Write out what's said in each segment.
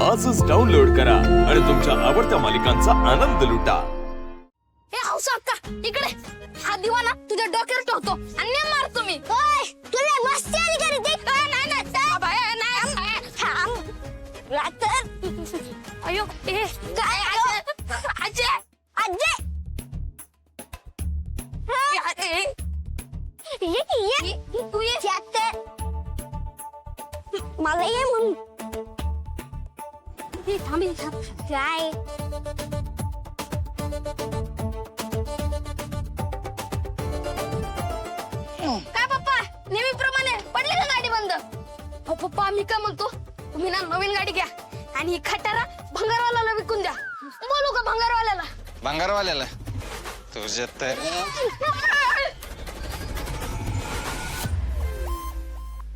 आजच डाउनलोड करा आणि तुमच्या आवडत्या मालिकांचा आनंद लुटा। हे हौसा अक्का इकडे हा दिवा ना तुझ्या डोक्यावर ठेवतो आणि ने मारतो मी। ओय तुला मस्ती आली का रे? देख नाही अयो ए काय अजय अजय ये तू ये मला ये म्हणून थांबी काय काय पप्पा नेहमीप्रमाणे पडले का गाडी बंद? हो पप्पा मी काय म्हणतो तुम्ही ना नवीन गाडी घ्या आणि खटारा भंगारवाल्याला विकून द्या। बोलू का भंगारवाल्याला? भंगारवाल्याला तुझ्या तर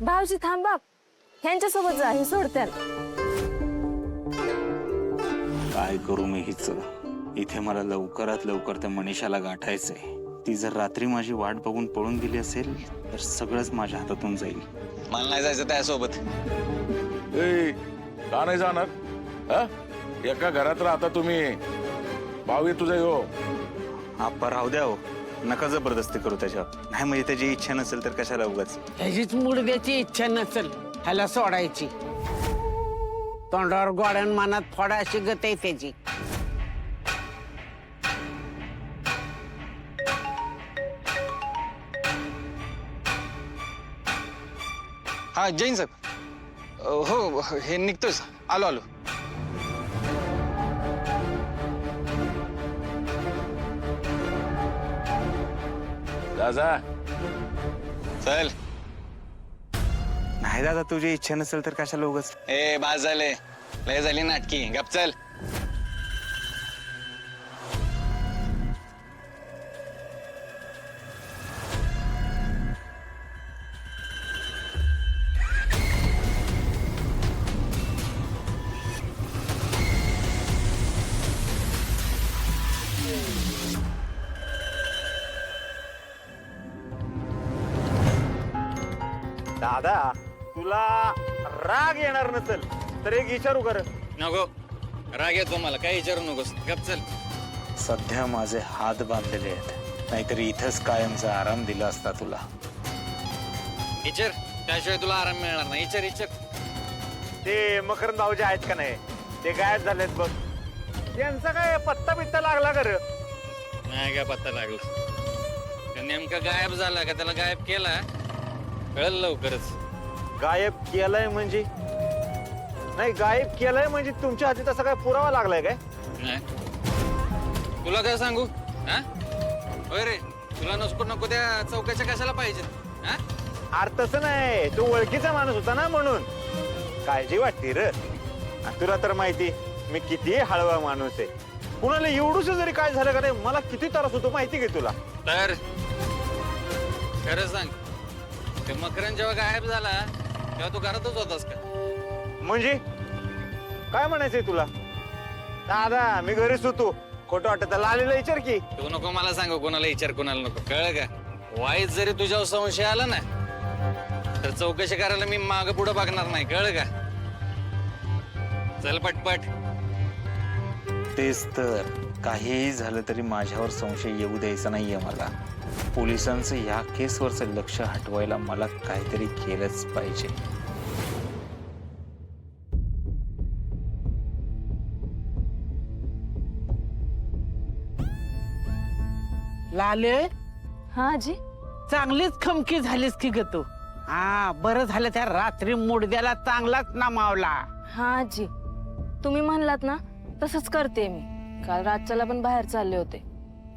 भाऊजी थांबा ह्यांच्यासोबत जा हे सोडत्याल। काय करू मी हिच इथे मला लवकरात लवकर त्या मनीषाला गाठायचंय। ती जर रात्री माझी वाट बघून पळून गेली असेल तर सगळंच माझ्या हातातून जाईल। मला नाही जायचं त्यासोबत। ए का नाही जाणार? एका घरात राहता तुम्ही, भाऊ तुझा हो। आप्पा राहू द्या हो, नका जबरदस्ती करू त्याच्यावर। नाही म्हणजे त्याची इच्छा नसेल तर कशाला उगाच। ह्याचीच मुडद्याची इच्छा नसेल ह्याला सोडायची। तोंडावर गोड्यान मनात फोडा अशी गत आहे त्याची। हा जैन साहेब, हो हे निघतोय, आलो आलो। जा चल। नाही दादा तुझी इच्छा नसेल तर कशाला उगाच। ए बाज झाले, लय झाली नाटकी, गप चल। दादा तुला राग येणार नसेल तर एक विचारू कर। नको राग येतो मला, काही विचारू नकोस, गप चल। सध्या माझे हात बांधलेले आहेत, नाहीतर इथंच कायमचा आराम दिला असता तुला। इचर त्याशिवाय तुला आराम मिळणार नाही। इचर इचर। ते मकरंद भाऊजी आहेत का नाही, ते गायब झालेत बघ। त्यांचा काय पत्ता बित्ता लागला कर? नाही काय पत्ता लागला, नेमका गायब झाला का त्याला गायब केला कळलं लवकरच। गायब केलाय म्हणजे? नाही गायब केलाय म्हणजे तुमच्या हाती तसा काय पुरावा लागलाय काय? नाही तुला काय सांगू? हा होय रे, तुला नको त्या चौकाच्या कशाला पाहिजेत? हा अरे तसं नाही, तू ओळखीचा माणूस होता ना म्हणून काळजी वाटते र। तुला तर माहिती मी किती हळवा माणूस आहे, कुणाला एवढूच जरी काय झालं का नाही मला किती त्रास होतो माहिती घे तुला। तर खरं सांग, ते मकरन जेव्हा गायब झाला तेव्हा तू घरातच होतास का? म्हणजे काय म्हणायचंय तुला? दादा मी घरीच होतो, खोटं वाटत आलेलं विचार की। तू नको मला सांगू कोणाला विचार, कोणाला नको, कळलं का? वाईट जरी तुझ्यावर संशय आला ना तर चौकशी करायला मी माग पुढे बघणार नाही, कळलं का? चल पटपट। तेच तर, काहीही झालं तरी माझ्यावर संशय येऊ द्यायचा नाहीये मला। पोलिसांचं या केसवरचं लक्ष हटवायला मला काहीतरी केलंच पाहिजे। लाले हा आजी चांगलीच खमकी झालीस की ग तू। हा बरं झालं त्या रात्री मुडद्याला चांगलाच नामावला। हा आजी तुम्ही म्हणलात ना तसंच करते मी। काल रातच्याला पण बाहेर चालले होते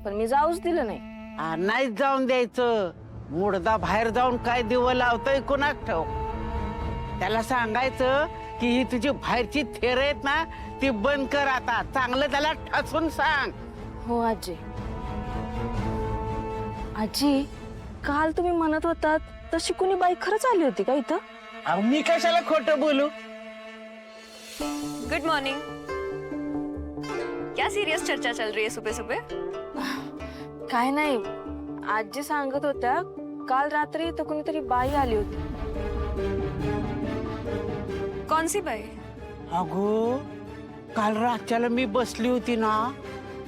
पण मी जाऊच दिलं नाही। नाही जाऊन द्यायचं, मुडदा बाहेर जाऊन काय दिवं लावतोय कुणाक ठेव। त्याला सांगायचं की ही तुझी बाहेरची थेर आहेत ना ती बंद कर आता, चांगलं त्याला ठसून सांग। हो आजी। आजी काल तुम्ही म्हणत होतात तशी कुणी बाई खरंच आली होती का इथं? अहो, मी कशाला खोटं बोलू? Good morning. क्या सीरियस चर्चा चल रही है सुबह सुबह? काय नाही, आजी सांगत होत्या काल रात्री इथं कुणीतरी बाई आली होती। कौन सी बाई? अगो काल रातच्याला मी बसली होती ना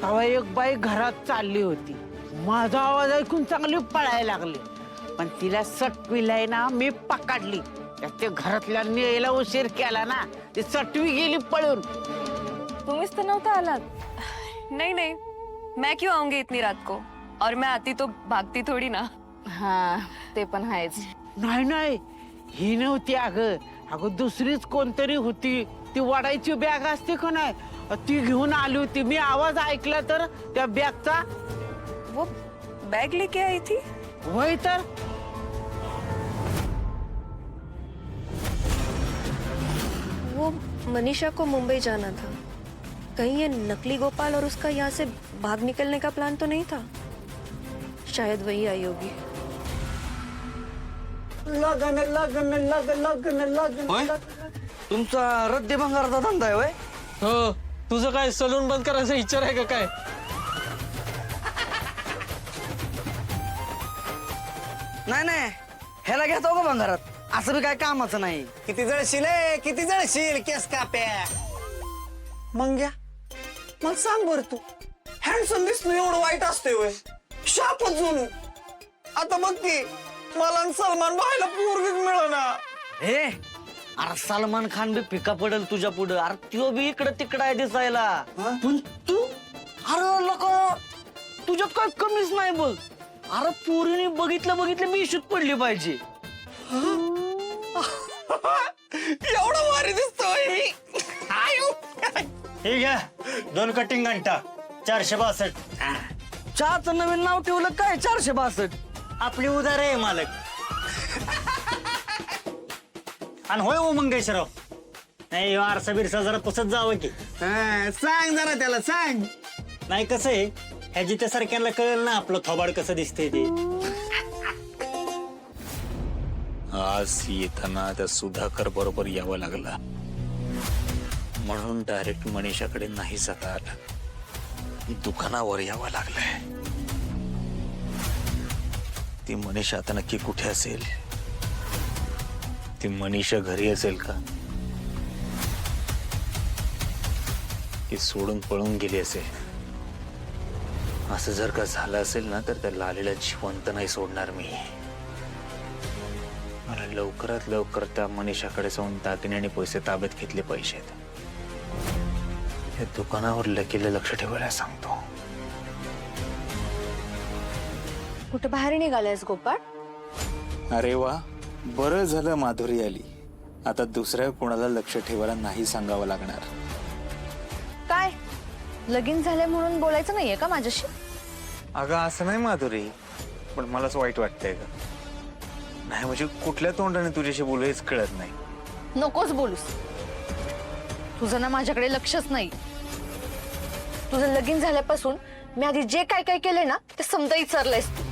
तेव्हा एक बाई घरात चालली होती. माझा आवाज ऐकून चांगली पळायला लागली, पण तिला सटविलाय ना मी पकडली. त्या घरातल्या यायला उशीर केला ना, ती सटवी गेली पळून. तुम्हीच तर नव्हता आलात. नहीं नहीं, मैं क्यों आऊंगी इतनी रात को? और मैं आती तो भागती थोड़ी ना. हा ते पण आहेच. नाही नाही, ही नव्हती अगं. अगं दुसरीच कोणतरी होती. ती वडायची बॅग असते का नाही, ती घेऊन आली होती. मी आवाज ऐकला तर त्या बॅगचा. वो बैग लेके आई थी. वय तर वो मनीषा को मुंबई जाना था. कहीं ये नकली गोपाल और उसका यहाँ से भाग निकलने का प्लान तो नहीं था? शायद वही आई होगी. तुमचा रद्दी भंगाराचा धंदा आहे वय? हो, तुझं काय सलून बंद करायचा विचार आहे का काय? नाही नाही, ह्याला घेतो का भंगारात? असं बी काय कामाचं नाही. किती जळशील किती जळशील केस काप्या. मग घ्या, मला सांग बर तू हँडसम दिसणं एवढं वाईट असते वय? शापच जुनू. आता बघ की मला आणि सलमान भाईला पोरगीच मिळना. हे अरे सलमान खान बी फिका पडेल तुझ्या पुढं. अरे त्यो बी इकडं तिकडं आहे दिसायला. पण तू अरे लोक तुझ्यात काय कमीच नाही बघ. अरे पोरीने बघितलं मी इशूत पडली पाहिजे. एवढं भारी दिसतोय मी. हे घ्या 2 कटिंग घंटा 462. चहाचं नवीन नाव ठेवलं काय 462? आपली उदार आहे मालक. आणि होय ओ मंगेशराव, नाही आरसा बिरसा जरा पुसत जावं की. सांग जरा त्याला सांग. नाही कसं आहे, ह्याची त्या सारख्याला कळेल ना आपलं थोबाड कसं दिसतंय ते. आज येताना त्या सुधाकर बरोबर यावं लागला, म्हणून डायरेक्ट मनीषाकडे नाही जाता आलं. दुकानावर यावं लागलंय. ती मनीषा आता नक्की कुठे असेल? ती मनीषा घरी असेल का? ती सोडून पळून गेली असेल? असं जर का झालं असेल ना, तर त्या लालीला जिवंत नाही सोडणार मी. मला लवकरात लवकर त्या मनीषाकडे जाऊन दागिने आणि पैसे ताब्यात घेतले पाहिजेत. या दुकानावर लकीला लक्ष ठेवायला सांगतो. कुठं बाहेर निघालायस गोपाळ? अरे वा, बरं झालं माधुरी आली. आता दुसऱ्या कोणाला लक्ष ठेवायला नाही सांगावं लागणार. काय लगीन झालंय म्हणून बोलायचं नाहीये का माझ्याशी? अगं असं नाही माधुरी, पण मलाच वाईट वाटतंय का नाही. म्हणजे कुठल्या तोंडाने तुझ्याशी बोलू हेच कळत नाही. नकोच बोलूस. तुझं ना माझ्याकडे लक्षच नाही. तुझं लगीन झाल्यापासून मी आधी जे काय काय केलंय ना ते समजा विचारलंयस तू.